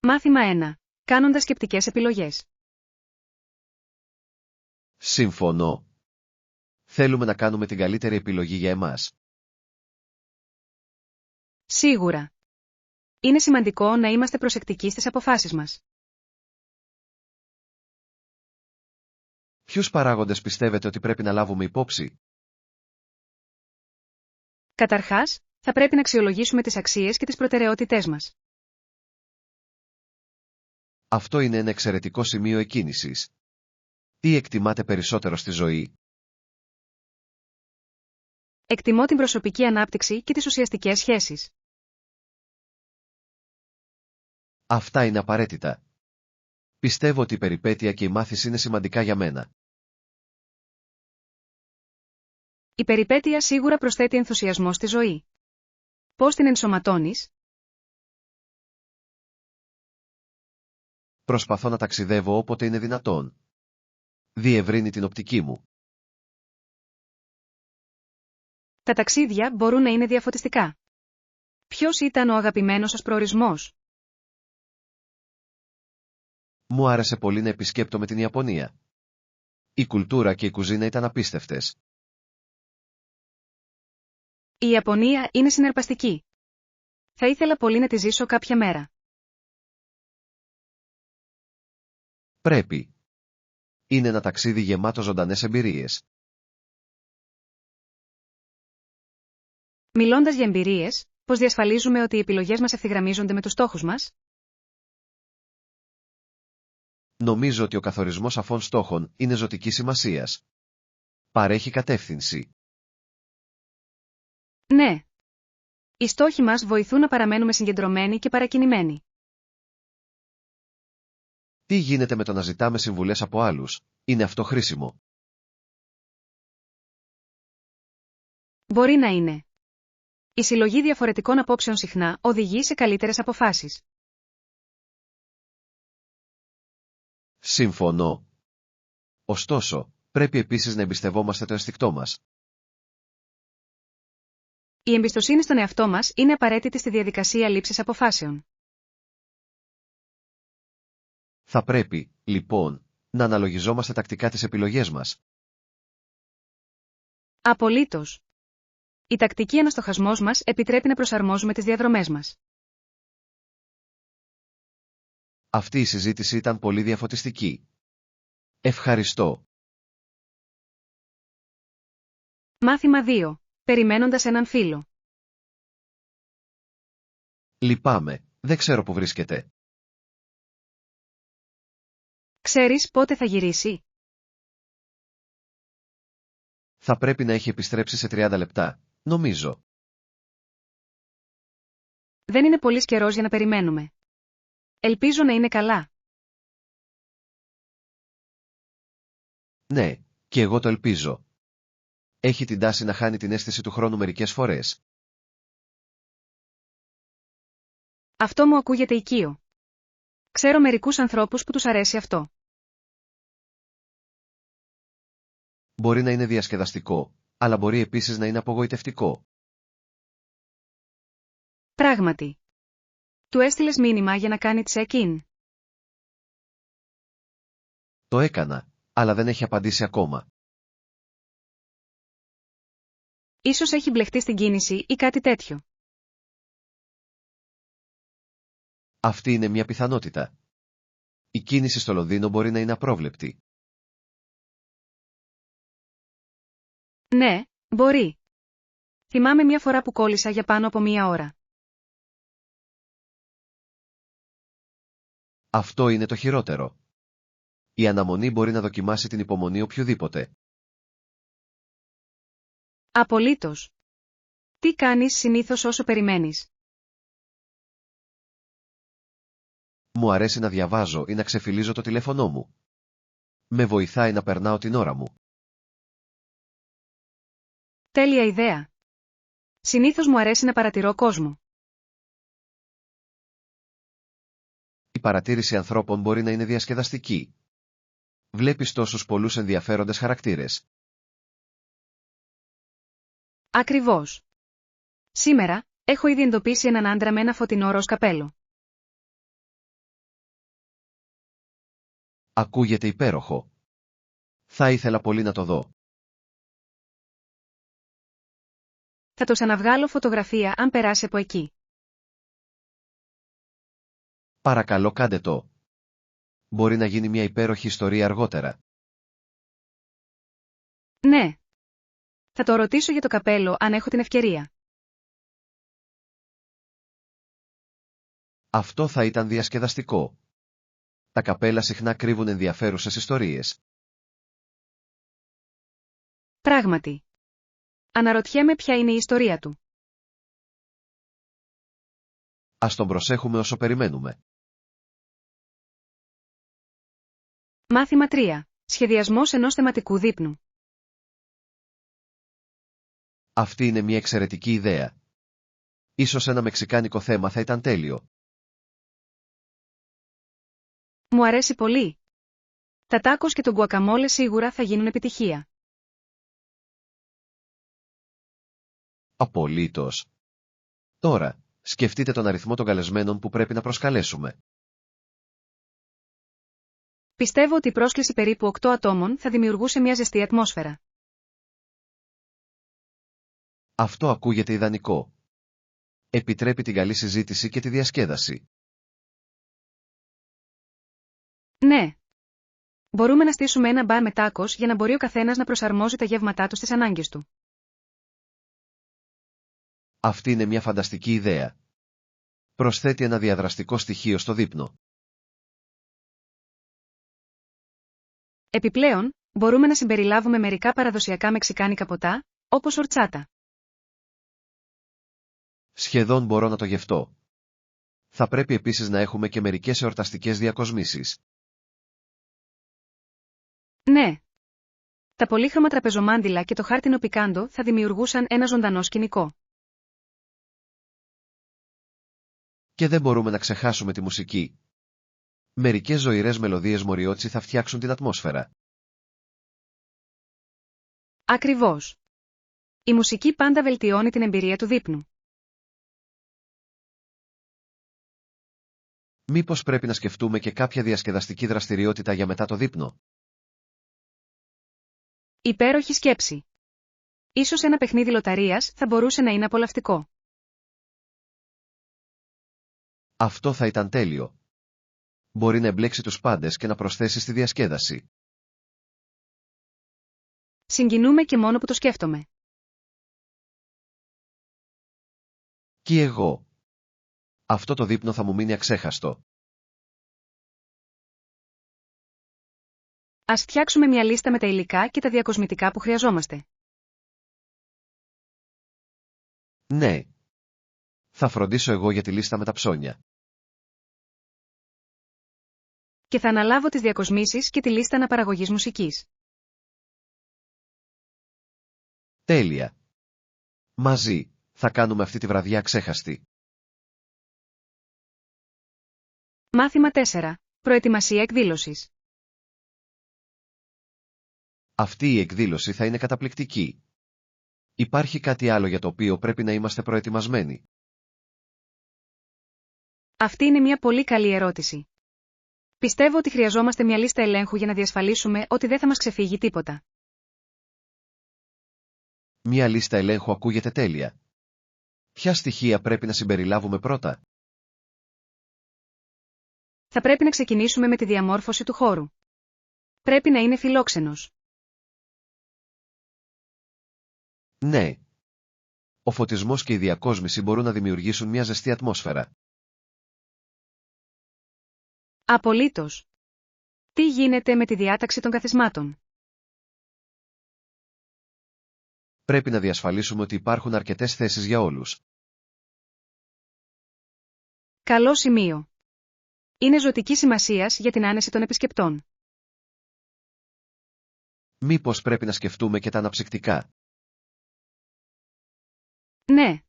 Μάθημα 1. Κάνοντας σκεπτικές επιλογές. Συμφωνώ. Θέλουμε να κάνουμε την καλύτερη επιλογή για εμάς. Σίγουρα. Είναι σημαντικό να είμαστε προσεκτικοί στις αποφάσεις μας. Ποιους παράγοντες πιστεύετε ότι πρέπει να λάβουμε υπόψη? Καταρχάς, θα πρέπει να αξιολογήσουμε τις αξίες και τις προτεραιότητές μας. Αυτό είναι ένα εξαιρετικό σημείο εκκίνησης. Τι εκτιμάτε περισσότερο στη ζωή? Εκτιμώ την προσωπική ανάπτυξη και τις ουσιαστικές σχέσεις. Αυτά είναι απαραίτητα. Πιστεύω ότι η περιπέτεια και η μάθηση είναι σημαντικά για μένα. Η περιπέτεια σίγουρα προσθέτει ενθουσιασμό στη ζωή. Πώς την ενσωματώνεις? Προσπαθώ να ταξιδεύω όποτε είναι δυνατόν. Διευρύνει την οπτική μου. Τα ταξίδια μπορούν να είναι διαφωτιστικά. Ποιος ήταν ο αγαπημένος σας προορισμός? Μου άρεσε πολύ να επισκέπτομαι την Ιαπωνία. Η κουλτούρα και η κουζίνα ήταν απίστευτες. Η Ιαπωνία είναι συναρπαστική. Θα ήθελα πολύ να τη ζήσω κάποια μέρα. Πρέπει. Είναι ένα ταξίδι γεμάτο ζωντανές εμπειρίες. Μιλώντας για εμπειρίες, πώς διασφαλίζουμε ότι οι επιλογές μας ευθυγραμμίζονται με τους στόχους μας? Νομίζω ότι ο καθορισμός σαφών στόχων είναι ζωτικής σημασίας. Παρέχει κατεύθυνση. Ναι. Οι στόχοι μας βοηθούν να παραμένουμε συγκεντρωμένοι και παρακινημένοι. Τι γίνεται με το να ζητάμε συμβουλές από άλλους? Είναι αυτό χρήσιμο? Μπορεί να είναι. Η συλλογή διαφορετικών απόψεων συχνά οδηγεί σε καλύτερες αποφάσεις. Συμφωνώ. Ωστόσο, πρέπει επίσης να εμπιστευόμαστε το αισθικτό μας. Η εμπιστοσύνη στον εαυτό μας είναι απαραίτητη στη διαδικασία λήψης αποφάσεων. Θα πρέπει, λοιπόν, να αναλογιζόμαστε τακτικά τις επιλογές μας. Απολύτως. Η τακτική αναστοχασμός μας επιτρέπει να προσαρμόζουμε τις διαδρομές μας. Αυτή η συζήτηση ήταν πολύ διαφωτιστική. Ευχαριστώ. Μάθημα 2. Περιμένοντας έναν φίλο. Λυπάμαι, δεν ξέρω που βρίσκεται. Ξέρεις πότε θα γυρίσει? Θα πρέπει να έχει επιστρέψει σε 30 λεπτά, νομίζω. Δεν είναι πολύς καιρός για να περιμένουμε. Ελπίζω να είναι καλά. Ναι, και εγώ το ελπίζω. Έχει την τάση να χάνει την αίσθηση του χρόνου μερικές φορές. Αυτό μου ακούγεται οικείο. Ξέρω μερικούς ανθρώπους που τους αρέσει αυτό. Μπορεί να είναι διασκεδαστικό, αλλά μπορεί επίσης να είναι απογοητευτικό. Πράγματι. Του έστειλες μήνυμα για να κάνει check-in? Το έκανα, αλλά δεν έχει απαντήσει ακόμα. Ίσως έχει μπλεχτεί στην κίνηση ή κάτι τέτοιο. Αυτή είναι μια πιθανότητα. Η κίνηση στο Λονδίνο μπορεί να είναι απρόβλεπτη. Ναι, μπορεί. Θυμάμαι μια φορά που κόλλησα για πάνω από μία ώρα. Αυτό είναι το χειρότερο. Η αναμονή μπορεί να δοκιμάσει την υπομονή οποιοδήποτε. Απολύτως. Τι κάνεις συνήθως όσο περιμένεις? Μου αρέσει να διαβάζω ή να ξεφυλίζω το τηλέφωνό μου. Με βοηθάει να περνάω την ώρα μου. Τέλεια ιδέα. Συνήθως μου αρέσει να παρατηρώ κόσμο. Η παρατήρηση ανθρώπων μπορεί να είναι διασκεδαστική. Βλέπεις τόσους πολλούς ενδιαφέροντες χαρακτήρες. Ακριβώς. Σήμερα, έχω ήδη εντοπίσει έναν άντρα με ένα φωτεινό ροζ καπέλο. Ακούγεται υπέροχο. Θα ήθελα πολύ να το δω. Θα το ξαναβγάλω φωτογραφία αν περάσει από εκεί. Παρακαλώ κάντε το. Μπορεί να γίνει μια υπέροχη ιστορία αργότερα. Ναι. Θα το ρωτήσω για το καπέλο αν έχω την ευκαιρία. Αυτό θα ήταν διασκεδαστικό. Τα καπέλα συχνά κρύβουν ενδιαφέρουσες ιστορίες. Πράγματι. Αναρωτιέμαι ποια είναι η ιστορία του. Ας τον προσέχουμε όσο περιμένουμε. Μάθημα 3. Σχεδιασμός ενός θεματικού δείπνου. Αυτή είναι μια εξαιρετική ιδέα. Ίσως ένα μεξικάνικο θέμα θα ήταν τέλειο. Μου αρέσει πολύ. Τα τάκος και το γκουακαμόλε σίγουρα θα γίνουν επιτυχία. Απολύτως. Τώρα, σκεφτείτε τον αριθμό των καλεσμένων που πρέπει να προσκαλέσουμε. Πιστεύω ότι η πρόσκληση περίπου 8 ατόμων θα δημιουργούσε μια ζεστή ατμόσφαιρα. Αυτό ακούγεται ιδανικό. Επιτρέπει την καλή συζήτηση και τη διασκέδαση. Ναι. Μπορούμε να στήσουμε ένα μπαρ με τάκος για να μπορεί ο καθένας να προσαρμόζει τα γεύματά του στις ανάγκες του. Αυτή είναι μια φανταστική ιδέα. Προσθέτει ένα διαδραστικό στοιχείο στο δείπνο. Επιπλέον, μπορούμε να συμπεριλάβουμε μερικά παραδοσιακά μεξικάνικα ποτά, όπως ορτσάτα. Σχεδόν μπορώ να το γευτώ. Θα πρέπει επίσης να έχουμε και μερικές εορταστικές διακοσμήσεις. Ναι. Τα πολύχρωμα τραπεζομάντιλα και το χάρτινο πικάντο θα δημιουργούσαν ένα ζωντανό σκηνικό. Και δεν μπορούμε να ξεχάσουμε τη μουσική. Μερικές ζωηρές μελωδίες μοριότσι θα φτιάξουν την ατμόσφαιρα. Ακριβώς. Η μουσική πάντα βελτιώνει την εμπειρία του δείπνου. Μήπως πρέπει να σκεφτούμε και κάποια διασκεδαστική δραστηριότητα για μετά το δείπνο. Υπέροχη σκέψη. Ίσως ένα παιχνίδι λοταρίας θα μπορούσε να είναι απολαυστικό. Αυτό θα ήταν τέλειο. Μπορεί να εμπλέξει τους πάντες και να προσθέσει στη διασκέδαση. Συγκινούμε και μόνο που το σκέφτομαι. Κι εγώ. Αυτό το δείπνο θα μου μείνει αξέχαστο. Ας φτιάξουμε μια λίστα με τα υλικά και τα διακοσμητικά που χρειαζόμαστε. Ναι. Θα φροντίσω εγώ για τη λίστα με τα ψώνια. Και θα αναλάβω τις διακοσμήσεις και τη λίστα αναπαραγωγής μουσικής. Τέλεια. Μαζί, θα κάνουμε αυτή τη βραδιά αξέχαστη. Μάθημα 4. Προετοιμασία εκδήλωσης. Αυτή η εκδήλωση θα είναι καταπληκτική. Υπάρχει κάτι άλλο για το οποίο πρέπει να είμαστε προετοιμασμένοι. Αυτή είναι μια πολύ καλή ερώτηση. Πιστεύω ότι χρειαζόμαστε μια λίστα ελέγχου για να διασφαλίσουμε ότι δεν θα μας ξεφύγει τίποτα. Μια λίστα ελέγχου ακούγεται τέλεια. Ποια στοιχεία πρέπει να συμπεριλάβουμε πρώτα? Θα πρέπει να ξεκινήσουμε με τη διαμόρφωση του χώρου. Πρέπει να είναι φιλόξενος. Ναι. Ο φωτισμός και η διακόσμηση μπορούν να δημιουργήσουν μια ζεστή ατμόσφαιρα. Απολύτως. Τι γίνεται με τη διάταξη των καθισμάτων? Πρέπει να διασφαλίσουμε ότι υπάρχουν αρκετές θέσεις για όλους. Καλό σημείο. Είναι ζωτική σημασίας για την άνεση των επισκεπτών. Μήπως πρέπει να σκεφτούμε και τα αναψυκτικά? Ναι.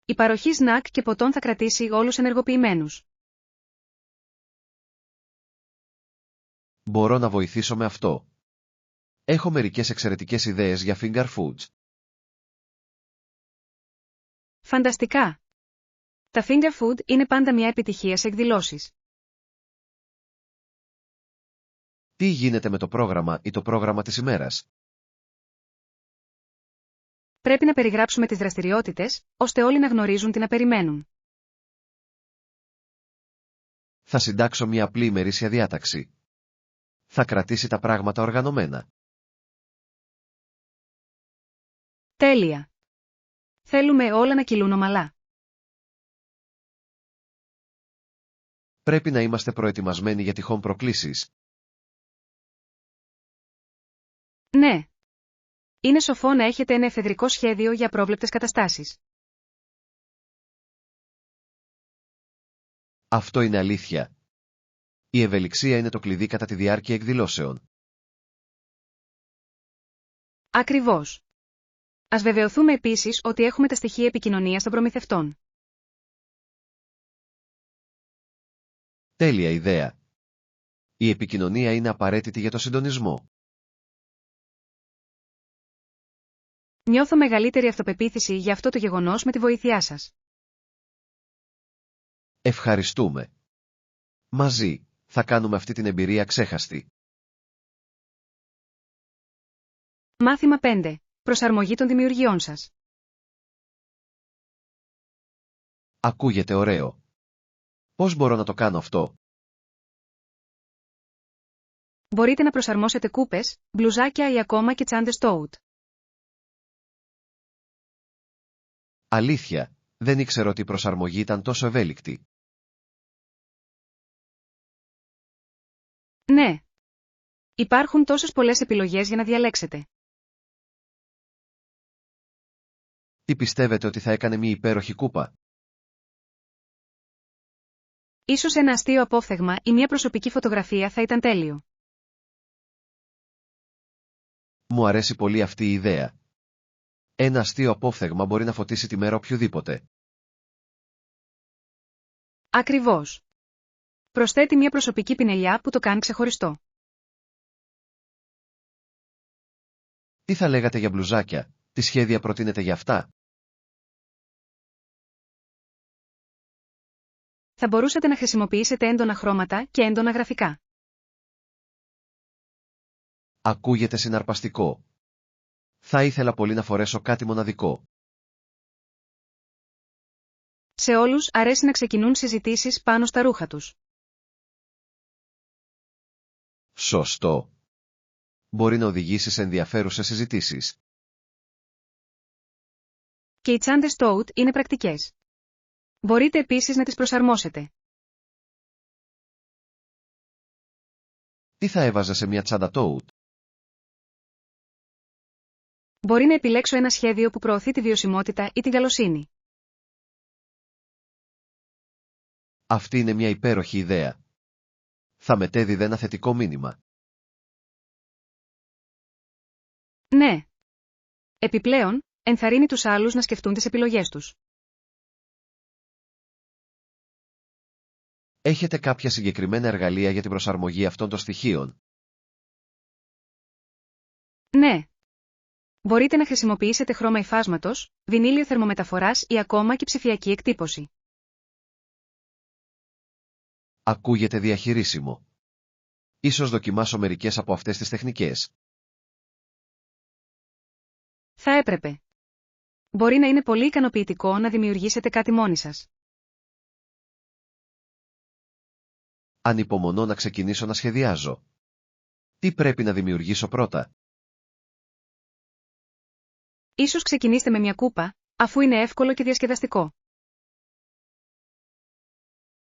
Η παροχή σνακ και ποτών θα κρατήσει όλους ενεργοποιημένους. Μπορώ να βοηθήσω με αυτό. Έχω μερικές εξαιρετικές ιδέες για finger foods. Φανταστικά. Τα finger food είναι πάντα μια επιτυχία σε εκδηλώσεις. Τι γίνεται με το πρόγραμμα ή το πρόγραμμα της ημέρας? Πρέπει να περιγράψουμε τις δραστηριότητες, ώστε όλοι να γνωρίζουν τι να περιμένουν. Θα συντάξω μια απλή ημερήσια διάταξη. Θα κρατήσει τα πράγματα οργανωμένα. Τέλεια. Θέλουμε όλα να κυλούν ομαλά. Πρέπει να είμαστε προετοιμασμένοι για τυχόν προκλήσεις. Ναι. Είναι σοφό να έχετε ένα εφεδρικό σχέδιο για πρόβλεπτες καταστάσεις. Αυτό είναι αλήθεια. Η ευελιξία είναι το κλειδί κατά τη διάρκεια εκδηλώσεων. Ακριβώς. Ας βεβαιωθούμε επίσης ότι έχουμε τα στοιχεία επικοινωνίας των προμηθευτών. Τέλεια ιδέα. Η επικοινωνία είναι απαραίτητη για το συντονισμό. Νιώθω μεγαλύτερη αυτοπεποίθηση για αυτό το γεγονός με τη βοήθειά σας. Ευχαριστούμε. Μαζί, θα κάνουμε αυτή την εμπειρία ξέχαστη. Μάθημα 5. Προσαρμογή των δημιουργιών σας. Ακούγεται ωραίο. Πώς μπορώ να το κάνω αυτό? Μπορείτε να προσαρμόσετε κούπες, μπλουζάκια ή ακόμα και τσάντες tote. Αλήθεια, δεν ήξερα ότι η προσαρμογή ήταν τόσο ευέλικτη. Ναι. Υπάρχουν τόσες πολλές επιλογές για να διαλέξετε. Τι πιστεύετε ότι θα έκανε μια υπέροχη κούπα? Ίσως ένα αστείο απόφθεγμα ή μια προσωπική φωτογραφία θα ήταν τέλειο. Μου αρέσει πολύ αυτή η ιδέα. Ένα αστείο απόφθεγμα μπορεί να φωτίσει τη μέρα οποιοδήποτε. Ακριβώς. Προσθέτει μια προσωπική πινελιά που το κάνει ξεχωριστό. Τι θα λέγατε για μπλουζάκια, τι σχέδια προτείνετε για αυτά? Θα μπορούσατε να χρησιμοποιήσετε έντονα χρώματα και έντονα γραφικά. Ακούγεται συναρπαστικό. Θα ήθελα πολύ να φορέσω κάτι μοναδικό. Σε όλους αρέσει να ξεκινούν συζητήσεις πάνω στα ρούχα τους. Σωστό. Μπορεί να οδηγήσει σε ενδιαφέρουσες συζητήσεις. Και οι τσάντες tote είναι πρακτικές. Μπορείτε επίσης να τις προσαρμόσετε. Τι θα έβαζε σε μια τσάντα tote? Μπορεί να επιλέξω ένα σχέδιο που προωθεί τη βιωσιμότητα ή την καλοσύνη. Αυτή είναι μια υπέροχη ιδέα. Θα μετέδιδε ένα θετικό μήνυμα. Ναι. Επιπλέον, ενθαρρύνει τους άλλους να σκεφτούν τις επιλογές τους. Έχετε κάποια συγκεκριμένα εργαλεία για την προσαρμογή αυτών των στοιχείων? Ναι. Μπορείτε να χρησιμοποιήσετε χρώμα υφάσματος, βινίλιο θερμομεταφοράς ή ακόμα και ψηφιακή εκτύπωση. Ακούγεται διαχειρίσιμο. Ίσως δοκιμάσω μερικές από αυτές τις τεχνικές. Θα έπρεπε. Μπορεί να είναι πολύ ικανοποιητικό να δημιουργήσετε κάτι μόνοι σας. Ανυπομονώ να ξεκινήσω να σχεδιάζω. Τι πρέπει να δημιουργήσω πρώτα? Ίσως ξεκινήστε με μια κούπα, αφού είναι εύκολο και διασκεδαστικό.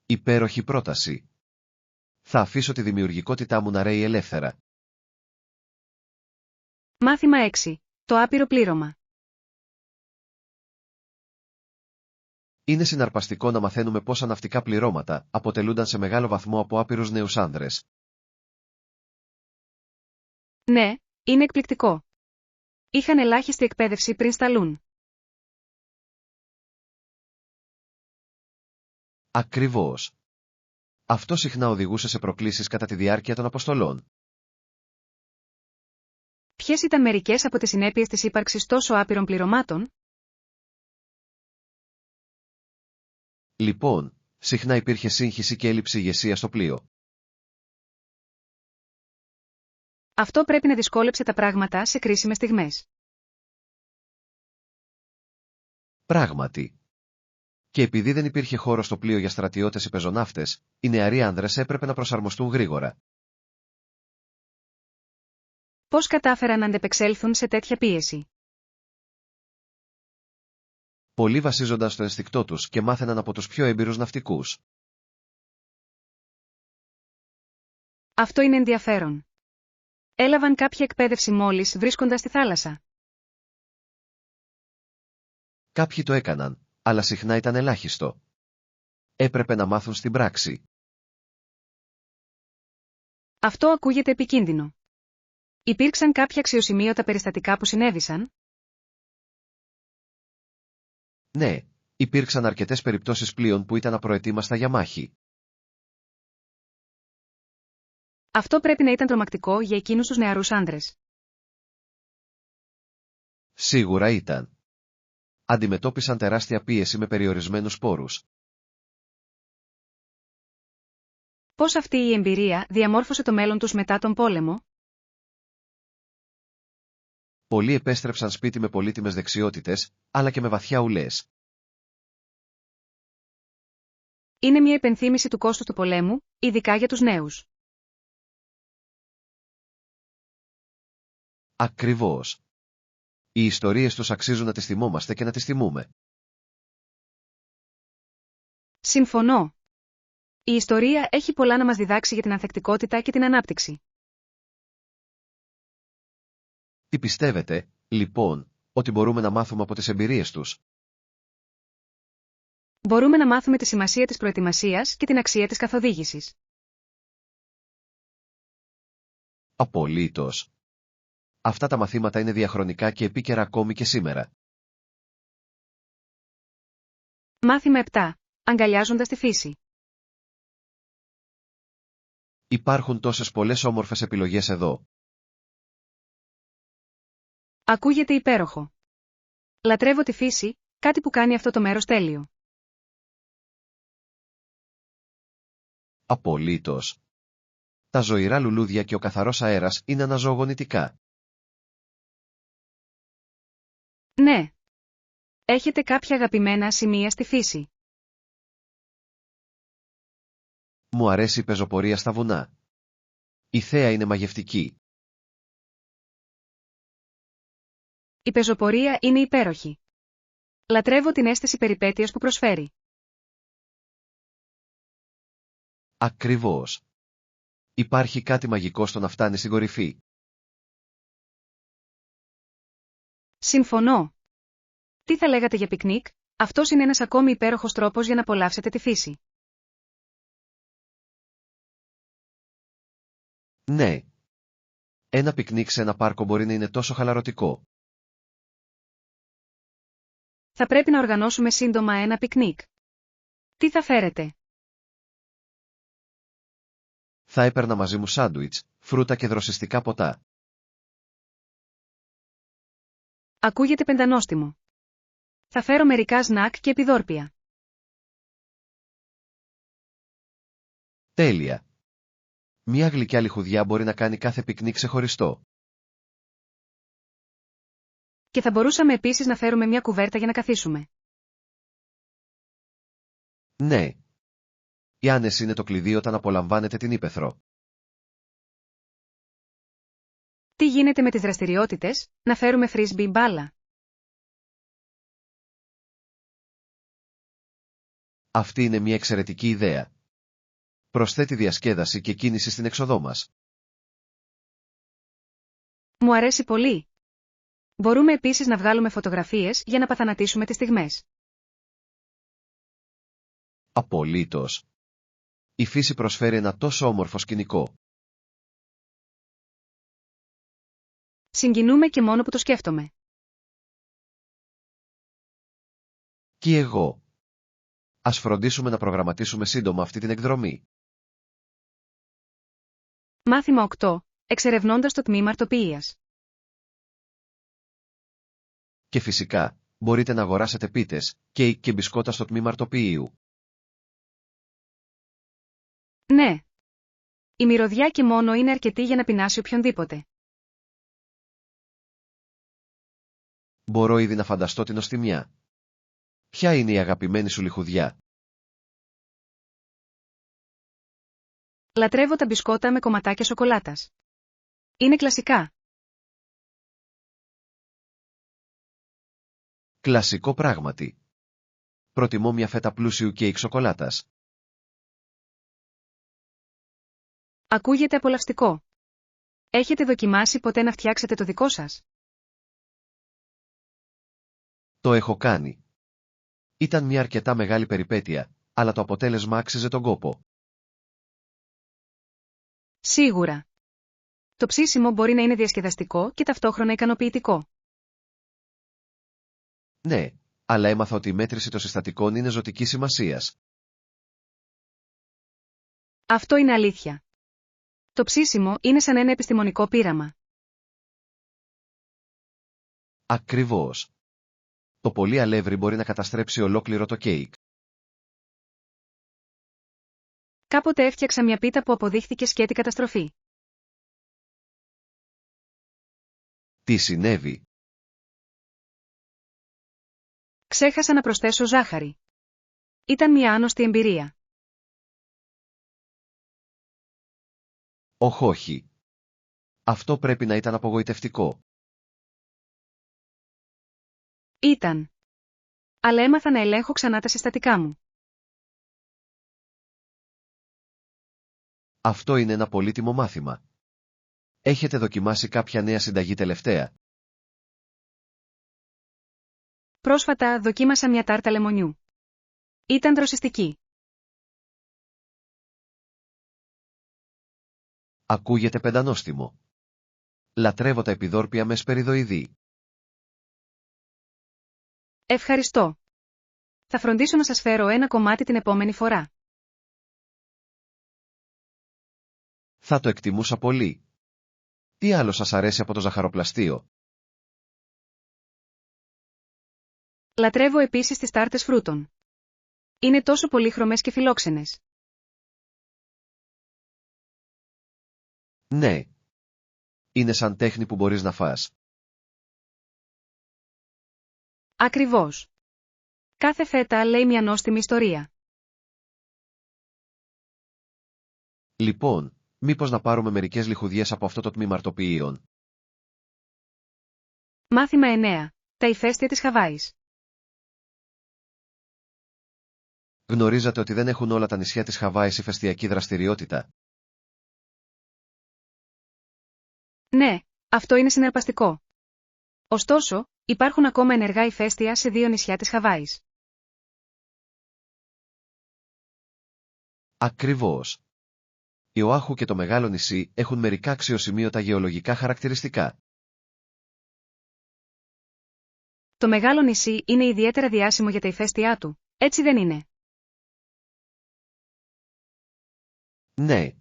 Υπέροχη πρόταση. Θα αφήσω τη δημιουργικότητά μου να ρέει ελεύθερα. Μάθημα 6. Το άπειρο πλήρωμα. Είναι συναρπαστικό να μαθαίνουμε πόσα ναυτικά πληρώματα αποτελούνταν σε μεγάλο βαθμό από άπειρους νέους άνδρες. Ναι, είναι εκπληκτικό. Είχαν ελάχιστη εκπαίδευση πριν σταλούν. Ακριβώς. Αυτό συχνά οδηγούσε σε προκλήσεις κατά τη διάρκεια των αποστολών. Ποιες ήταν μερικές από τις συνέπειες της ύπαρξης τόσο άπειρων πληρωμάτων? Λοιπόν, συχνά υπήρχε σύγχυση και έλλειψη ηγεσίας στο πλοίο. Αυτό πρέπει να δυσκόλεψε τα πράγματα σε κρίσιμες στιγμές. Πράγματι. Και επειδή δεν υπήρχε χώρο στο πλοίο για στρατιώτες ή πεζοναύτες, οι νεαροί άνδρες έπρεπε να προσαρμοστούν γρήγορα. Πώς κατάφεραν να αντεπεξέλθουν σε τέτοια πίεση? Πολλοί βασίζονταν στο ενστικτό τους και μάθαιναν από τους πιο έμπειρους ναυτικούς. Αυτό είναι ενδιαφέρον. Έλαβαν κάποια εκπαίδευση μόλις βρίσκοντας στη θάλασσα. Κάποιοι το έκαναν, αλλά συχνά ήταν ελάχιστο. Έπρεπε να μάθουν στην πράξη. Αυτό ακούγεται επικίνδυνο. Υπήρξαν κάποια αξιοσημείωτα περιστατικά που συνέβησαν? Ναι, υπήρξαν αρκετές περιπτώσεις πλοίων που ήταν απροετοίμαστα για μάχη. Αυτό πρέπει να ήταν τρομακτικό για εκείνους τους νεαρούς άντρες. Σίγουρα ήταν. Αντιμετώπισαν τεράστια πίεση με περιορισμένους πόρους. Πώς αυτή η εμπειρία διαμόρφωσε το μέλλον τους μετά τον πόλεμο? Πολλοί επέστρεψαν σπίτι με πολύτιμες δεξιότητες, αλλά και με βαθιά ουλές. Είναι μια υπενθύμηση του κόστους του πολέμου, ειδικά για τους νέους. Ακριβώς. Οι ιστορίες τους αξίζουν να τις θυμόμαστε και να τις τιμούμε. Συμφωνώ. Η ιστορία έχει πολλά να μας διδάξει για την ανθεκτικότητα και την ανάπτυξη. Τι πιστεύετε, λοιπόν, ότι μπορούμε να μάθουμε από τις εμπειρίες τους? Μπορούμε να μάθουμε τη σημασία της προετοιμασίας και την αξία της καθοδήγησης. Απολύτως. Αυτά τα μαθήματα είναι διαχρονικά και επίκαιρα ακόμη και σήμερα. Μάθημα 7. Αγκαλιάζοντας τη φύση. Υπάρχουν τόσες πολλές όμορφες επιλογές εδώ. Ακούγεται υπέροχο. Λατρεύω τη φύση, κάτι που κάνει αυτό το μέρος τέλειο. Απολύτως. Τα ζωηρά λουλούδια και ο καθαρός αέρας είναι αναζωογονητικά. Ναι. Έχετε κάποια αγαπημένα σημεία στη φύση? Μου αρέσει η πεζοπορία στα βουνά. Η θέα είναι μαγευτική. Η πεζοπορία είναι υπέροχη. Λατρεύω την αίσθηση περιπέτειας που προσφέρει. Ακριβώς. Υπάρχει κάτι μαγικό στο να φτάνει στην κορυφή. Συμφωνώ. Τι θα λέγατε για πικνίκ? Αυτός είναι ένας ακόμη υπέροχος τρόπος για να απολαύσετε τη φύση. Ναι. Ένα πικνίκ σε ένα πάρκο μπορεί να είναι τόσο χαλαρωτικό. Θα πρέπει να οργανώσουμε σύντομα ένα πικνίκ. Τι θα φέρετε? Θα έπαιρνα μαζί μου σάντουιτς, φρούτα και δροσιστικά ποτά. Ακούγεται πεντανόστιμο. Θα φέρω μερικά σνακ και επιδόρπια. Τέλεια. Μια γλυκιά λιχουδιά μπορεί να κάνει κάθε πικνίκ ξεχωριστό. Και θα μπορούσαμε επίσης να φέρουμε μια κουβέρτα για να καθίσουμε. Ναι. Η άνεση είναι το κλειδί όταν απολαμβάνετε την ύπαιθρο. Τι γίνεται με τις δραστηριότητες, να φέρουμε φρίσμπι μπάλα? Αυτή είναι μια εξαιρετική ιδέα. Προσθέτει διασκέδαση και κίνηση στην έξοδό μας. Μου αρέσει πολύ. Μπορούμε επίσης να βγάλουμε φωτογραφίες για να παθανατήσουμε τις στιγμές. Απολύτως. Η φύση προσφέρει ένα τόσο όμορφο σκηνικό. Συγκινούμε και μόνο που το σκέφτομαι. Και εγώ. Ας φροντίσουμε να προγραμματίσουμε σύντομα αυτή την εκδρομή. Μάθημα 8. Εξερευνώντας το τμήμα αρτοποιίας. Και φυσικά, μπορείτε να αγοράσετε πίτες, κέικ και μπισκότα στο τμήμα αρτοποιείου. Ναι. Η μυρωδιά και μόνο είναι αρκετή για να πεινάσει οποιονδήποτε. Μπορώ ήδη να φανταστώ την νοστιμιά. Ποια είναι η αγαπημένη σου λιχουδιά? Λατρεύω τα μπισκότα με κομματάκια σοκολάτας. Είναι κλασικά. Κλασικό πράγματι. Προτιμώ μια φέτα πλούσιου κέικ σοκολάτας. Ακούγεται απολαυστικό. Έχετε δοκιμάσει ποτέ να φτιάξετε το δικό σας? Το έχω κάνει. Ήταν μια αρκετά μεγάλη περιπέτεια, αλλά το αποτέλεσμα άξιζε τον κόπο. Σίγουρα. Το ψήσιμο μπορεί να είναι διασκεδαστικό και ταυτόχρονα ικανοποιητικό. Ναι, αλλά έμαθα ότι η μέτρηση των συστατικών είναι ζωτικής σημασίας. Αυτό είναι αλήθεια. Το ψήσιμο είναι σαν ένα επιστημονικό πείραμα. Ακριβώς. Το πολύ αλεύρι μπορεί να καταστρέψει ολόκληρο το κέικ. Κάποτε έφτιαξα μια πίτα που αποδείχθηκε σκέτη καταστροφή. Τι συνέβη? Ξέχασα να προσθέσω ζάχαρη. Ήταν μια άνοστη εμπειρία. Όχι. Αυτό πρέπει να ήταν απογοητευτικό. Ήταν. Αλλά έμαθα να ελέγχω ξανά τα συστατικά μου. Αυτό είναι ένα πολύτιμο μάθημα. Έχετε δοκιμάσει κάποια νέα συνταγή τελευταία? Πρόσφατα δοκίμασα μια τάρτα λεμονιού. Ήταν δροσιστική. Ακούγεται πεντανόστιμο. Λατρεύω τα επιδόρπια με σπεριδοειδή. Ευχαριστώ. Θα φροντίσω να σας φέρω ένα κομμάτι την επόμενη φορά. Θα το εκτιμούσα πολύ. Τι άλλο σας αρέσει από το ζαχαροπλαστείο? Λατρεύω επίσης τις τάρτες φρούτων. Είναι τόσο πολύχρωμες και φιλόξενες. Ναι. Είναι σαν τέχνη που μπορείς να φας. Ακριβώς. Κάθε φέτα λέει μια νόστιμη ιστορία. Λοιπόν, μήπως να πάρουμε μερικές λιχουδιές από αυτό το τμήμα αρτοποιείων? Μάθημα 9. Τα ηφαίστεια της Χαβάης. Γνωρίζατε ότι δεν έχουν όλα τα νησιά της Χαβάης ηφαιστειακή δραστηριότητα? Ναι, αυτό είναι συναρπαστικό. Ωστόσο, υπάρχουν ακόμα ενεργά ηφαίστεια σε 2 νησιά της Χαβάης. Ακριβώς. Η Οάχου και το Μεγάλο νησί έχουν μερικά αξιοσημείωτα γεωλογικά χαρακτηριστικά. Το Μεγάλο νησί είναι ιδιαίτερα διάσημο για τα ηφαίστειά του, έτσι δεν είναι? Ναι.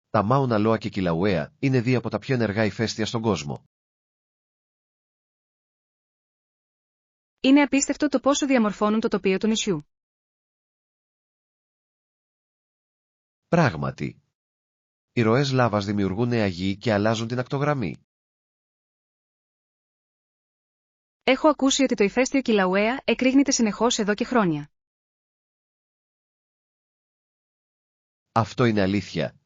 Τα Μάουνα Λόα και Κιλαουέα είναι 2 από τα πιο ενεργά ηφαίστεια στον κόσμο. Είναι απίστευτο το πόσο διαμορφώνουν το τοπίο του νησιού. Πράγματι. Οι ροές λάβας δημιουργούν νέα γη και αλλάζουν την ακτογραμμή. Έχω ακούσει ότι το ηφαίστειο Κιλαουέα εκρήγνεται συνεχώς εδώ και χρόνια. Αυτό είναι αλήθεια.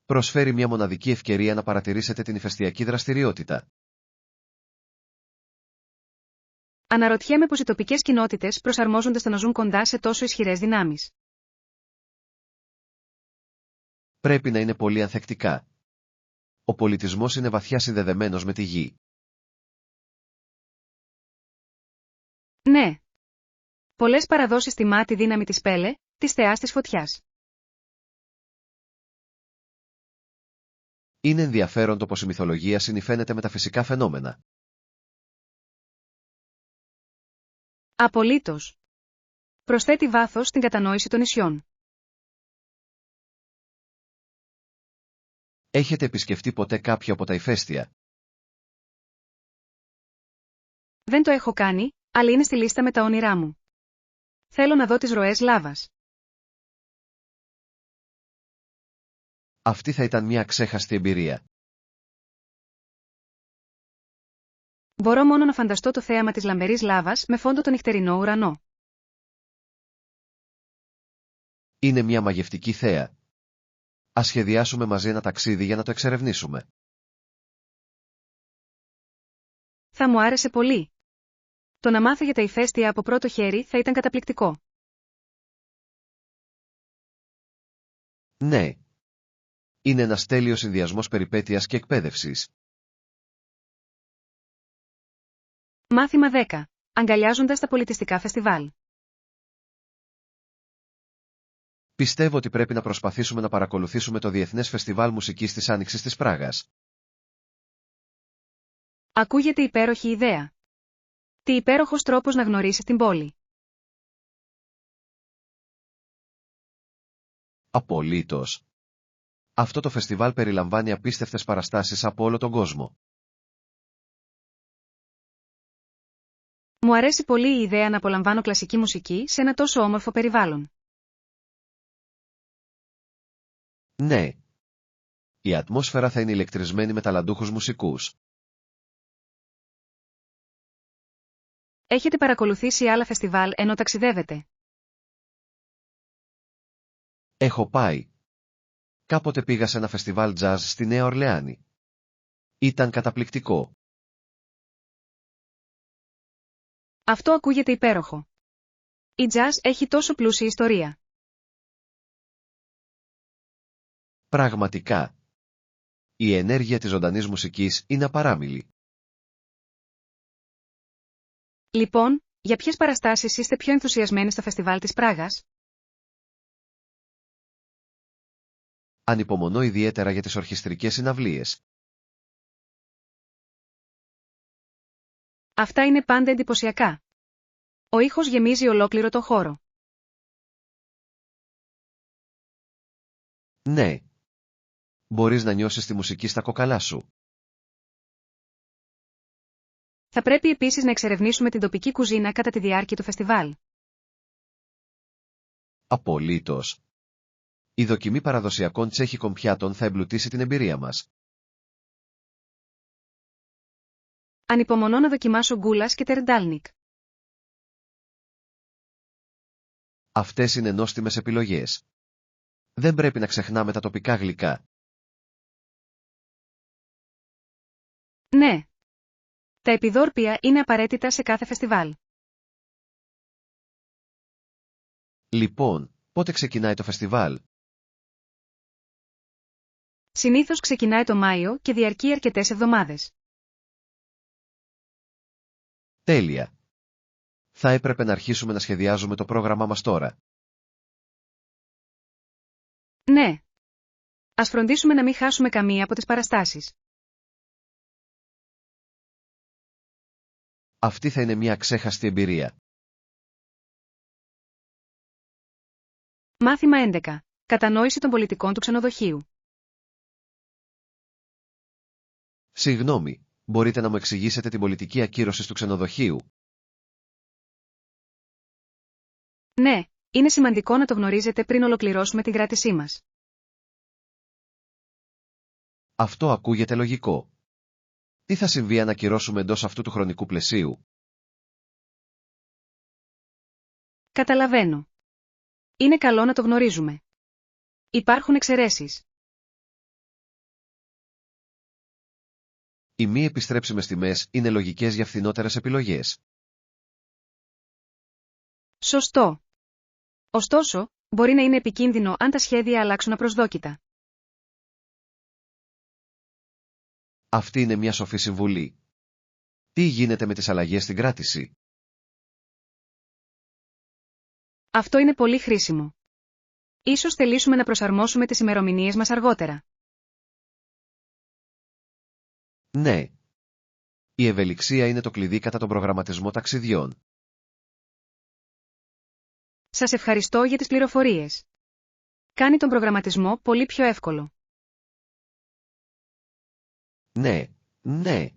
Προσφέρει μια μοναδική ευκαιρία να παρατηρήσετε την ηφαιστειακή δραστηριότητα. Αναρωτιέμαι πως οι τοπικές κοινότητες προσαρμόζονται στο να ζουν κοντά σε τόσο ισχυρές δυνάμεις. Πρέπει να είναι πολύ ανθεκτικά. Ο πολιτισμός είναι βαθιά συνδεδεμένος με τη γη. Ναι. Πολλές παραδόσεις τιμά τη δύναμη της Πέλε, της θεάς της φωτιάς. Είναι ενδιαφέρον το πως η μυθολογία συνυφαίνεται με τα φυσικά φαινόμενα. Απολύτως. Προσθέτει βάθος στην κατανόηση των νησιών. Έχετε επισκεφτεί ποτέ κάποιο από τα ηφαίστεια? Δεν το έχω κάνει, αλλά είναι στη λίστα με τα όνειρά μου. Θέλω να δω τις ροές λάβας. Αυτή θα ήταν μια ξέχαστη εμπειρία. Μπορώ μόνο να φανταστώ το θέαμα της λαμπερής λάβας με φόντο τον νυχτερινό ουρανό. Είναι μια μαγευτική θέα. Ας σχεδιάσουμε μαζί ένα ταξίδι για να το εξερευνήσουμε. Θα μου άρεσε πολύ. Το να μάθω για τα ηφαίστεια από πρώτο χέρι θα ήταν καταπληκτικό. Ναι. Είναι ένας τέλειος συνδυασμός περιπέτειας και εκπαίδευσης. Μάθημα 10. Αγκαλιάζοντας τα πολιτιστικά φεστιβάλ. Πιστεύω ότι πρέπει να προσπαθήσουμε να παρακολουθήσουμε το Διεθνές Φεστιβάλ Μουσικής της Άνοιξης της Πράγας. Ακούγεται υπέροχη ιδέα. Τι υπέροχος τρόπος να γνωρίσεις την πόλη. Απολύτως. Αυτό το φεστιβάλ περιλαμβάνει απίστευτες παραστάσεις από όλο τον κόσμο. Μου αρέσει πολύ η ιδέα να απολαμβάνω κλασική μουσική σε ένα τόσο όμορφο περιβάλλον. Ναι. Η ατμόσφαιρα θα είναι ηλεκτρισμένη με ταλαντούχους μουσικούς. Έχετε παρακολουθήσει άλλα φεστιβάλ ενώ ταξιδεύετε? Έχω πάει. Κάποτε πήγα σε ένα φεστιβάλ jazz στη Νέα Ορλεάνη. Ήταν καταπληκτικό. Αυτό ακούγεται υπέροχο. Η jazz έχει τόσο πλούσια ιστορία. Πραγματικά. Η ενέργεια της ζωντανής μουσικής είναι απαράμιλη. Λοιπόν, για ποιες παραστάσεις είστε πιο ενθουσιασμένοι στο φεστιβάλ της Πράγας? Ανυπομονώ ιδιαίτερα για τις ορχιστρικές συναυλίες. Αυτά είναι πάντα εντυπωσιακά. Ο ήχος γεμίζει ολόκληρο το χώρο. Ναι. Μπορείς να νιώσεις τη μουσική στα κόκαλά σου. Θα πρέπει επίσης να εξερευνήσουμε την τοπική κουζίνα κατά τη διάρκεια του φεστιβάλ. Απολύτως. Η δοκιμή παραδοσιακών τσέχικων πιάτων θα εμπλουτίσει την εμπειρία μας. Ανυπομονώ να δοκιμάσω γκούλας και τερντάλνικ. Αυτές είναι νόστιμες επιλογές. Δεν πρέπει να ξεχνάμε τα τοπικά γλυκά. Ναι. Τα επιδόρπια είναι απαραίτητα σε κάθε φεστιβάλ. Λοιπόν, πότε ξεκινάει το φεστιβάλ? Συνήθως ξεκινάει το Μάιο και διαρκεί αρκετές εβδομάδες. Τέλεια. Θα έπρεπε να αρχίσουμε να σχεδιάζουμε το πρόγραμμά μας τώρα. Ναι. Ας φροντίσουμε να μην χάσουμε καμία από τις παραστάσεις. Αυτή θα είναι μια αξέχαστη εμπειρία. Μάθημα 11. Κατανόηση των πολιτικών του ξενοδοχείου. Συγγνώμη, μπορείτε να μου εξηγήσετε την πολιτική ακύρωσης του ξενοδοχείου? Ναι, είναι σημαντικό να το γνωρίζετε πριν ολοκληρώσουμε την κράτησή μας. Αυτό ακούγεται λογικό. Τι θα συμβεί αν ακυρώσουμε εντός αυτού του χρονικού πλαισίου? Καταλαβαίνω. Είναι καλό να το γνωρίζουμε. Υπάρχουν εξαιρέσεις. Οι μη επιστρέψιμες τιμές είναι λογικές για φθηνότερες επιλογές. Σωστό. Ωστόσο, μπορεί να είναι επικίνδυνο αν τα σχέδια αλλάξουν απροσδόκητα. Αυτή είναι μια σοφή συμβουλή. Τι γίνεται με τις αλλαγές στην κράτηση? Αυτό είναι πολύ χρήσιμο. Ίσως θελήσουμε να προσαρμόσουμε τις ημερομηνίες μας αργότερα. Ναι. Η ευελιξία είναι το κλειδί κατά τον προγραμματισμό ταξιδιών. Σας ευχαριστώ για τις πληροφορίες. Κάνει τον προγραμματισμό πολύ πιο εύκολο. Ναι, ναι.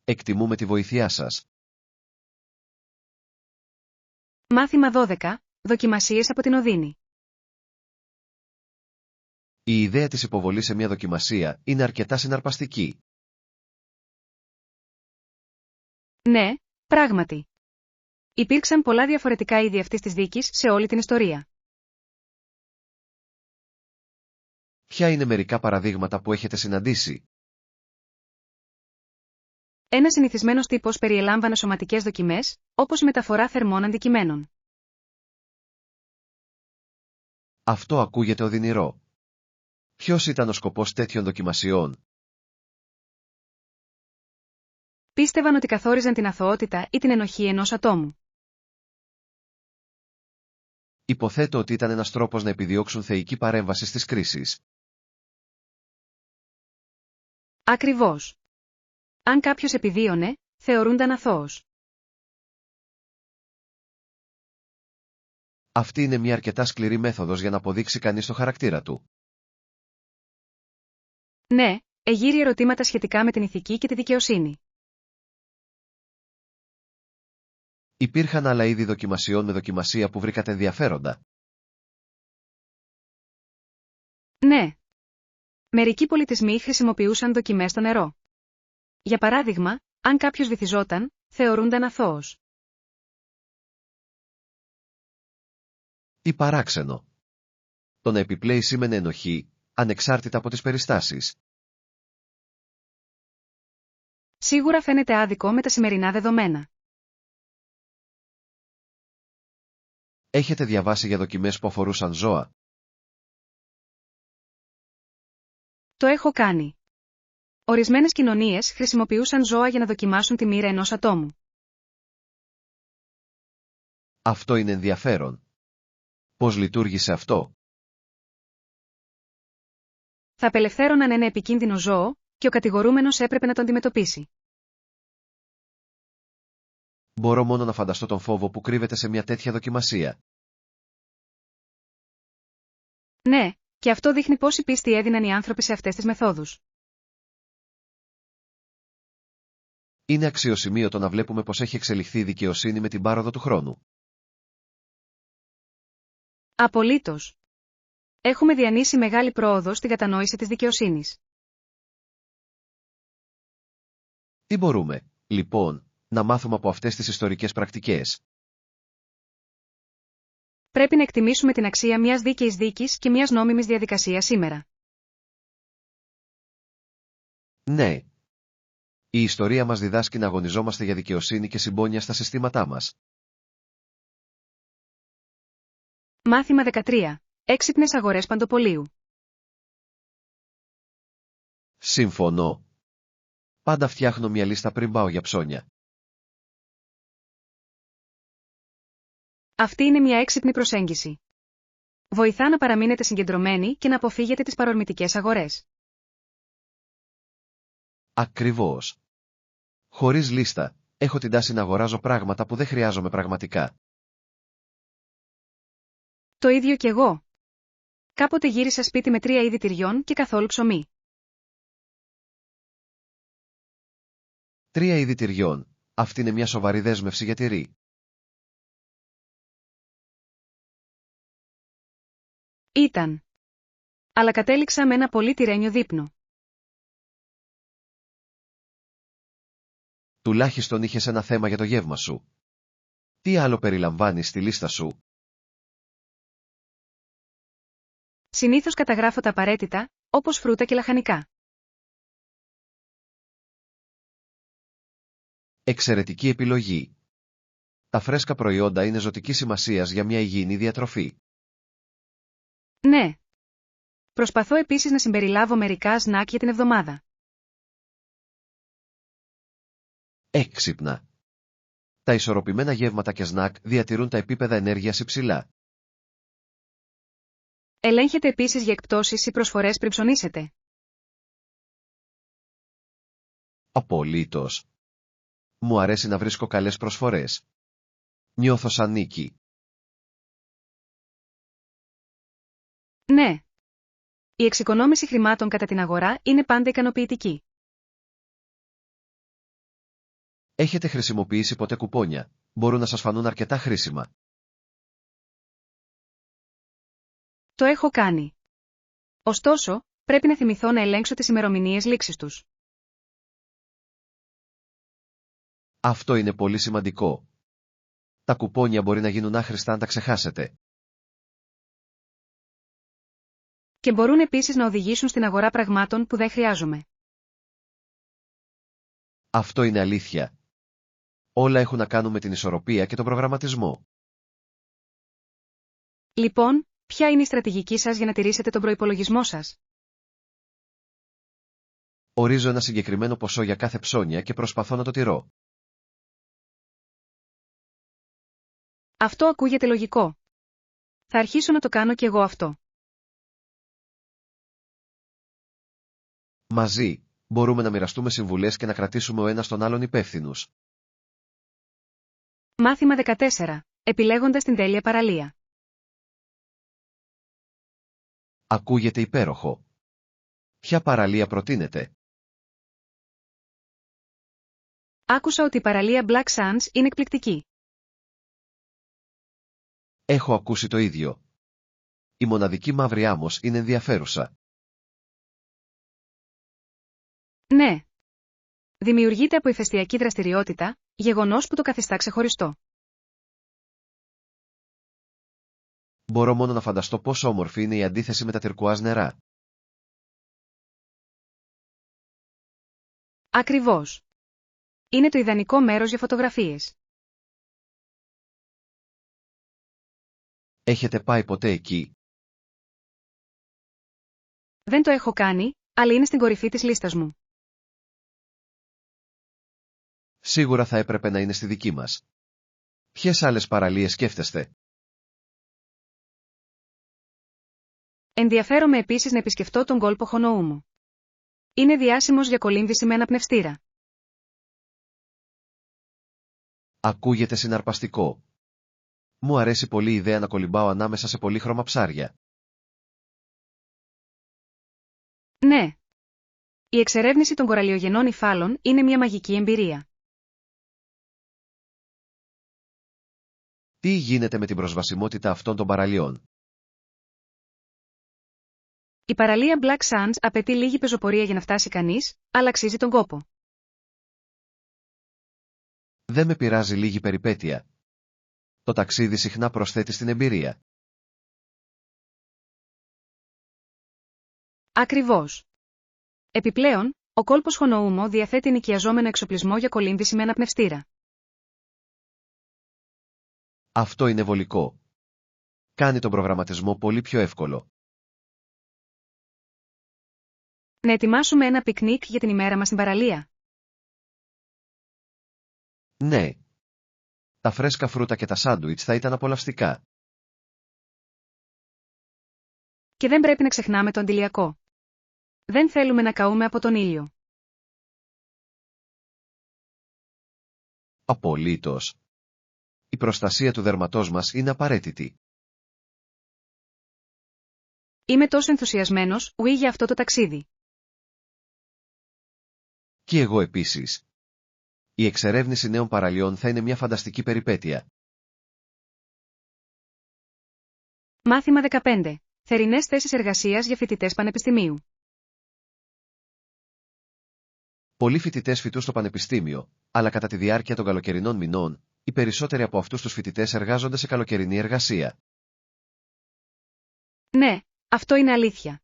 Εκτιμούμε τη βοήθειά σας. Μάθημα 12. Δοκιμασίες από την οδύνη. Η ιδέα της υποβολής σε μια δοκιμασία είναι αρκετά συναρπαστική. Ναι, πράγματι. Υπήρξαν πολλά διαφορετικά είδη αυτής της δίκης σε όλη την ιστορία. Ποια είναι μερικά παραδείγματα που έχετε συναντήσει? Ένα συνηθισμένος τύπος περιελάμβανε σωματικές δοκιμές, όπως η μεταφορά θερμών αντικειμένων. Αυτό ακούγεται οδυνηρό. Ποιος ήταν ο σκοπός τέτοιων δοκιμασιών? Πίστευαν ότι καθόριζαν την αθωότητα ή την ενοχή ενός ατόμου. Υποθέτω ότι ήταν ένας τρόπος να επιδιώξουν θεϊκή παρέμβαση στις κρίσεις. Ακριβώς. Αν κάποιος επιδίωνε, θεωρούνταν αθώος. Αυτή είναι μια αρκετά σκληρή μέθοδος για να αποδείξει κανείς το χαρακτήρα του. Ναι, εγείρει ερωτήματα σχετικά με την ηθική και τη δικαιοσύνη. Υπήρχαν άλλα είδη δοκιμασιών με δοκιμασία που βρήκατε ενδιαφέροντα? Ναι. Μερικοί πολιτισμοί χρησιμοποιούσαν δοκιμές στο νερό. Για παράδειγμα, αν κάποιος βυθιζόταν, θεωρούνταν αθώος. Τι παράξενο. Το να επιπλέει σήμαινε ενοχή, ανεξάρτητα από τις περιστάσεις. Σίγουρα φαίνεται άδικο με τα σημερινά δεδομένα. Έχετε διαβάσει για δοκιμές που αφορούσαν ζώα? Το έχω κάνει. Ορισμένες κοινωνίες χρησιμοποιούσαν ζώα για να δοκιμάσουν τη μοίρα ενός ατόμου. Αυτό είναι ενδιαφέρον. Πώς λειτουργήσε αυτό? Θα απελευθέρωναν ένα επικίνδυνο ζώο, και ο κατηγορούμενος έπρεπε να το αντιμετωπίσει. Μπορώ μόνο να φανταστώ τον φόβο που κρύβεται σε μια τέτοια δοκιμασία. Ναι, και αυτό δείχνει πόση πίστη έδιναν οι άνθρωποι σε αυτές τις μεθόδους. Είναι αξιοσημείωτο να βλέπουμε πως έχει εξελιχθεί η δικαιοσύνη με την πάροδο του χρόνου. Απολύτως. Έχουμε διανύσει μεγάλη πρόοδο στην κατανόηση της δικαιοσύνης. Τι μπορούμε, λοιπόν, να μάθουμε από αυτές τις ιστορικές πρακτικές? Πρέπει να εκτιμήσουμε την αξία μιας δίκαιης δίκης και μιας νόμιμης διαδικασίας σήμερα. Ναι. Η ιστορία μας διδάσκει να αγωνιζόμαστε για δικαιοσύνη και συμπόνια στα συστήματά μας. Μάθημα 13. Έξυπνες αγορές Παντοπολίου. Συμφωνώ. Πάντα φτιάχνω μια λίστα πριν πάω για ψώνια. Αυτή είναι μια έξυπνη προσέγγιση. Βοηθά να παραμείνετε συγκεντρωμένοι και να αποφύγετε τις παρορμητικές αγορές. Ακριβώς. Χωρίς λίστα, έχω την τάση να αγοράζω πράγματα που δεν χρειάζομαι πραγματικά. Το ίδιο κι εγώ. Κάποτε γύρισα σπίτι με 3 είδη τυριών και καθόλου ψωμί. 3 είδη τυριών. Αυτή είναι μια σοβαρή δέσμευση για τυρί. Ήταν. Αλλά κατέληξα με ένα πολύ τυρένιο δείπνο. Τουλάχιστον είχες ένα θέμα για το γεύμα σου. Τι άλλο περιλαμβάνεις στη λίστα σου? Συνήθως καταγράφω τα απαραίτητα, όπως φρούτα και λαχανικά. Εξαιρετική επιλογή. Τα φρέσκα προϊόντα είναι ζωτικής σημασίας για μια υγιεινή διατροφή. Ναι. Προσπαθώ επίσης να συμπεριλάβω μερικά σνακ για την εβδομάδα. Έξυπνα. Τα ισορροπημένα γεύματα και σνακ διατηρούν τα επίπεδα ενέργειας υψηλά. Ελέγχετε επίσης για εκπτώσεις ή προσφορές πριν ψωνίσετε. Απολύτως. Μου αρέσει να βρίσκω καλές προσφορές. Νιώθω σαν νίκη. Ναι. Η εξοικονόμηση χρημάτων κατά την αγορά είναι πάντα ικανοποιητική. Έχετε χρησιμοποιήσει ποτέ κουπόνια? Μπορούν να σας φανούν αρκετά χρήσιμα. Το έχω κάνει. Ωστόσο, πρέπει να θυμηθώ να ελέγξω τις ημερομηνίες λήξης τους. Αυτό είναι πολύ σημαντικό. Τα κουπόνια μπορεί να γίνουν άχρηστα αν τα ξεχάσετε. Και μπορούν επίσης να οδηγήσουν στην αγορά πραγμάτων που δεν χρειάζομαι. Αυτό είναι αλήθεια. Όλα έχουν να κάνουν με την ισορροπία και τον προγραμματισμό. Λοιπόν, ποια είναι η στρατηγική σας για να τηρήσετε τον προϋπολογισμό σας? Ορίζω ένα συγκεκριμένο ποσό για κάθε ψώνια και προσπαθώ να το τηρώ. Αυτό ακούγεται λογικό. Θα αρχίσω να το κάνω κι εγώ αυτό. Μαζί, μπορούμε να μοιραστούμε συμβουλές και να κρατήσουμε ο ένας τον άλλον υπεύθυνους. Μάθημα 14. Επιλέγοντας την τέλεια παραλία. Ακούγεται υπέροχο. Ποια παραλία προτείνετε? Άκουσα ότι η παραλία Black Sands είναι εκπληκτική. Έχω ακούσει το ίδιο. Η μοναδική μαύρη άμμος είναι ενδιαφέρουσα. Ναι. Δημιουργείται από ηφαιστειακή δραστηριότητα, γεγονός που το καθιστά ξεχωριστό. Μπορώ μόνο να φανταστώ πόσο όμορφη είναι η αντίθεση με τα τυρκουάζ νερά. Ακριβώς. Είναι το ιδανικό μέρος για φωτογραφίες. Έχετε πάει ποτέ εκεί? Δεν το έχω κάνει, αλλά είναι στην κορυφή της λίστας μου. Σίγουρα θα έπρεπε να είναι στη δική μας. Ποιες άλλες παραλίες σκέφτεστε? Ενδιαφέρομαι επίσης να επισκεφτώ τον κόλπο Χονοούμου. Είναι διάσημος για κολύμβηση με αναπνευστήρα. Ακούγεται συναρπαστικό. Μου αρέσει πολύ η ιδέα να κολυμπάω ανάμεσα σε πολύχρωμα ψάρια. Ναι. Η εξερεύνηση των κοραλιογενών υφάλων είναι μια μαγική εμπειρία. Τι γίνεται με την προσβασιμότητα αυτών των παραλιών? Η παραλία Black Sands απαιτεί λίγη πεζοπορία για να φτάσει κανείς, αλλά αξίζει τον κόπο. Δεν με πειράζει λίγη περιπέτεια. Το ταξίδι συχνά προσθέτει στην εμπειρία. Ακριβώς. Επιπλέον, ο κόλπος Χονοούμο διαθέτει νοικιαζόμενο εξοπλισμό για κολύμβηση με αναπνευστήρα. Αυτό είναι βολικό. Κάνει τον προγραμματισμό πολύ πιο εύκολο. Να ετοιμάσουμε ένα πικνίκ για την ημέρα μας στην παραλία. Ναι. Τα φρέσκα φρούτα και τα σάντουιτς θα ήταν απολαυστικά. Και δεν πρέπει να ξεχνάμε το αντιλιακό. Δεν θέλουμε να καούμε από τον ήλιο. Απολύτως. Η προστασία του δερματός μας είναι απαραίτητη. Είμαι τόσο ενθουσιασμένος, για αυτό το ταξίδι. Και εγώ επίσης. Η εξερεύνηση νέων παραλιών θα είναι μια φανταστική περιπέτεια. Μάθημα 15. Θερινές θέσεις εργασίας για φοιτητές πανεπιστημίου. Πολλοί φοιτητές φοιτούν στο πανεπιστήμιο, αλλά κατά τη διάρκεια των καλοκαιρινών μηνών, οι περισσότεροι από αυτούς τους φοιτητές εργάζονται σε καλοκαιρινή εργασία. Ναι, αυτό είναι αλήθεια.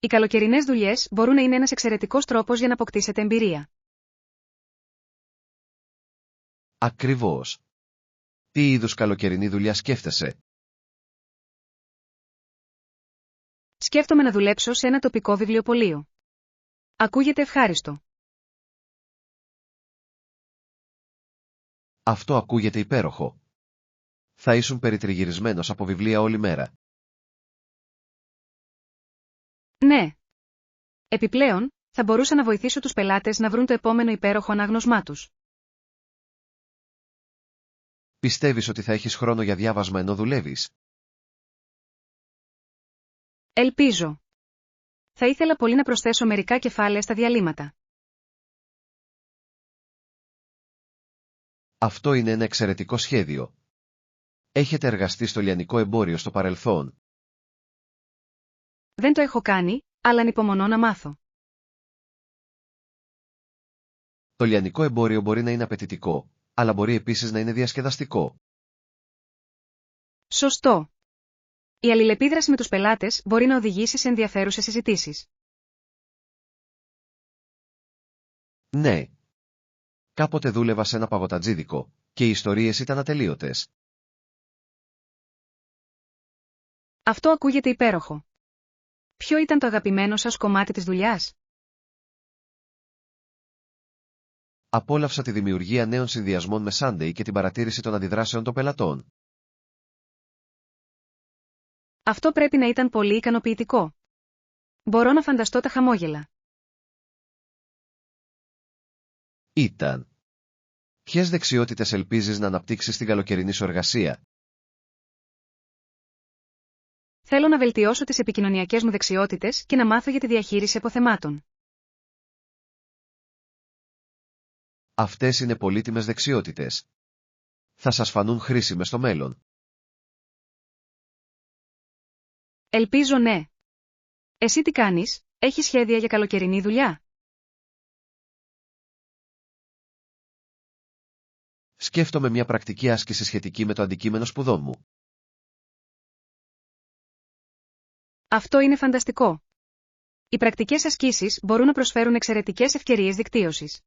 Οι καλοκαιρινές δουλειές μπορούν να είναι ένας εξαιρετικός τρόπος για να αποκτήσετε εμπειρία. Ακριβώς. Τι είδους καλοκαιρινή δουλειά σκέφτεσαι? Σκέφτομαι να δουλέψω σε ένα τοπικό βιβλιοπωλείο. Ακούγεται ευχάριστο. Αυτό ακούγεται υπέροχο. Θα ήσουν περιτριγυρισμένος από βιβλία όλη μέρα. Ναι. Επιπλέον, θα μπορούσα να βοηθήσω τους πελάτες να βρουν το επόμενο υπέροχο ανάγνωσμά τους. Πιστεύεις ότι θα έχεις χρόνο για διάβασμα ενώ δουλεύεις? Ελπίζω. Θα ήθελα πολύ να προσθέσω μερικά κεφάλαια στα διαλύματα. Αυτό είναι ένα εξαιρετικό σχέδιο. Έχετε εργαστεί στο λιανικό εμπόριο στο παρελθόν? Δεν το έχω κάνει, αλλά ανυπομονώ να μάθω. Το λιανικό εμπόριο μπορεί να είναι απαιτητικό, αλλά μπορεί επίσης να είναι διασκεδαστικό. Σωστό. Η αλληλεπίδραση με τους πελάτες μπορεί να οδηγήσει σε ενδιαφέρουσες συζητήσεις. Ναι. Κάποτε δούλευα σε ένα παγωτατζίδικο, και οι ιστορίες ήταν ατελείωτες. Αυτό ακούγεται υπέροχο. Ποιο ήταν το αγαπημένο σας κομμάτι της δουλειάς? Απόλαυσα τη δημιουργία νέων συνδυασμών με Sunday και την παρατήρηση των αντιδράσεων των πελατών. Αυτό πρέπει να ήταν πολύ ικανοποιητικό. Μπορώ να φανταστώ τα χαμόγελα. Ήταν. Ποιες δεξιότητες ελπίζεις να αναπτύξεις στην καλοκαιρινή σου εργασία? Θέλω να βελτιώσω τις επικοινωνιακές μου δεξιότητες και να μάθω για τη διαχείριση αποθεμάτων. Αυτές είναι πολύτιμες δεξιότητες. Θα σας φανούν χρήσιμες στο μέλλον. Ελπίζω ναι. Εσύ τι κάνεις, έχεις σχέδια για καλοκαιρινή δουλειά? Σκέφτομαι μια πρακτική άσκηση σχετική με το αντικείμενο σπουδών μου. Αυτό είναι φανταστικό. Οι πρακτικές ασκήσεις μπορούν να προσφέρουν εξαιρετικές ευκαιρίες δικτύωσης.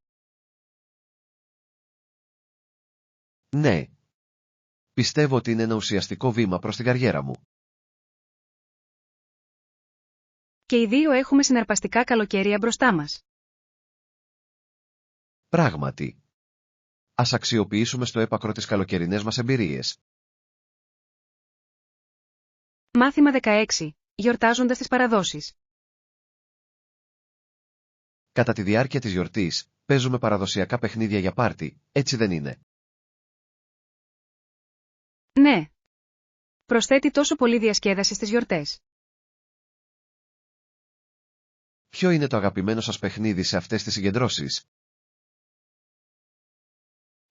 Ναι. Πιστεύω ότι είναι ένα ουσιαστικό βήμα προς την καριέρα μου. Και οι δύο έχουμε συναρπαστικά καλοκαίρια μπροστά μας. Πράγματι. Ας αξιοποιήσουμε στο έπακρο τις καλοκαιρινές μας εμπειρίες. Μάθημα 16. Γιορτάζοντας τις παραδόσεις. Κατά τη διάρκεια της γιορτής, παίζουμε παραδοσιακά παιχνίδια για πάρτι, έτσι δεν είναι? Ναι. Προσθέτει τόσο πολύ διασκέδαση στις γιορτές. Ποιο είναι το αγαπημένο σας παιχνίδι σε αυτές τις συγκεντρώσεις?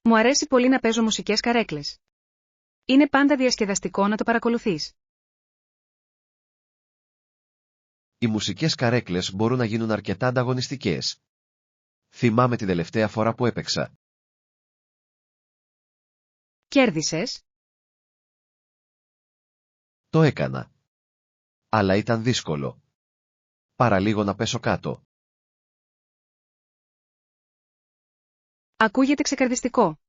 Μου αρέσει πολύ να παίζω μουσικές καρέκλες. Είναι πάντα διασκεδαστικό να το παρακολουθείς. Οι μουσικές καρέκλες μπορούν να γίνουν αρκετά ανταγωνιστικές. Θυμάμαι την τελευταία φορά που έπαιξα. Κέρδισες? Το έκανα. Αλλά ήταν δύσκολο. Παραλίγο να πέσω κάτω. Ακούγεται ξεκαρδιστικό.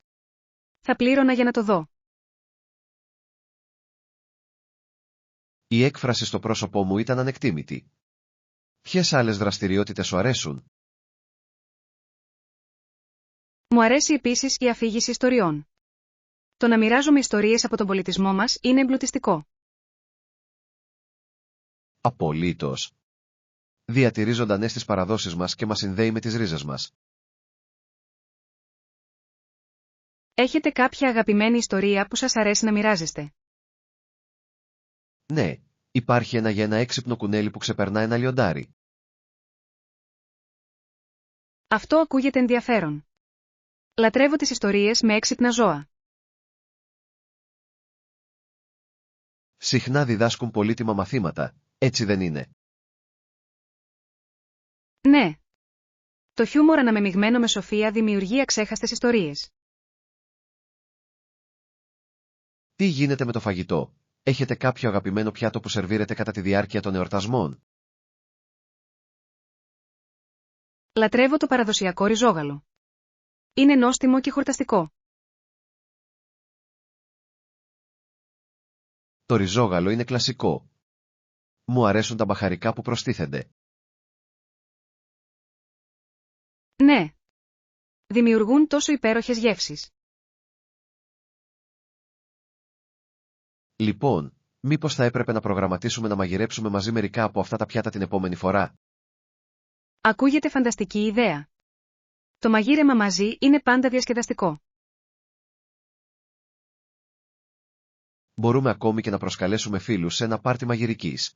Θα πλήρωνα για να το δω. Η έκφραση στο πρόσωπό μου ήταν ανεκτήμητη. Ποιες άλλες δραστηριότητες σου αρέσουν? Μου αρέσει επίσης η αφήγηση ιστοριών. Το να μοιράζομαι ιστορίες από τον πολιτισμό μας είναι εμπλουτιστικό. Απολύτως. Διατηρεί ζωντανές τις παραδόσεις μας και μας συνδέει με τις ρίζες μας. Έχετε κάποια αγαπημένη ιστορία που σας αρέσει να μοιράζεστε? Ναι, υπάρχει ένα για ένα έξυπνο κουνέλι που ξεπερνά ένα λιοντάρι. Αυτό ακούγεται ενδιαφέρον. Λατρεύω τις ιστορίες με έξυπνα ζώα. Συχνά διδάσκουν πολύτιμα μαθήματα, έτσι δεν είναι? Ναι. Το χιούμορ αναμεμειγμένο με σοφία δημιουργεί αξέχαστες ιστορίες. Τι γίνεται με το φαγητό? Έχετε κάποιο αγαπημένο πιάτο που σερβίρετε κατά τη διάρκεια των εορτασμών? Λατρεύω το παραδοσιακό ριζόγαλο. Είναι νόστιμο και χορταστικό. Το ριζόγαλο είναι κλασικό. Μου αρέσουν τα μπαχαρικά που προστίθενται. Ναι. Δημιουργούν τόσο υπέροχες γεύσεις. Λοιπόν, μήπως θα έπρεπε να προγραμματίσουμε να μαγειρέψουμε μαζί μερικά από αυτά τα πιάτα την επόμενη φορά? Ακούγεται φανταστική ιδέα. Το μαγείρεμα μαζί είναι πάντα διασκεδαστικό. Μπορούμε ακόμη και να προσκαλέσουμε φίλους σε ένα πάρτι μαγειρικής.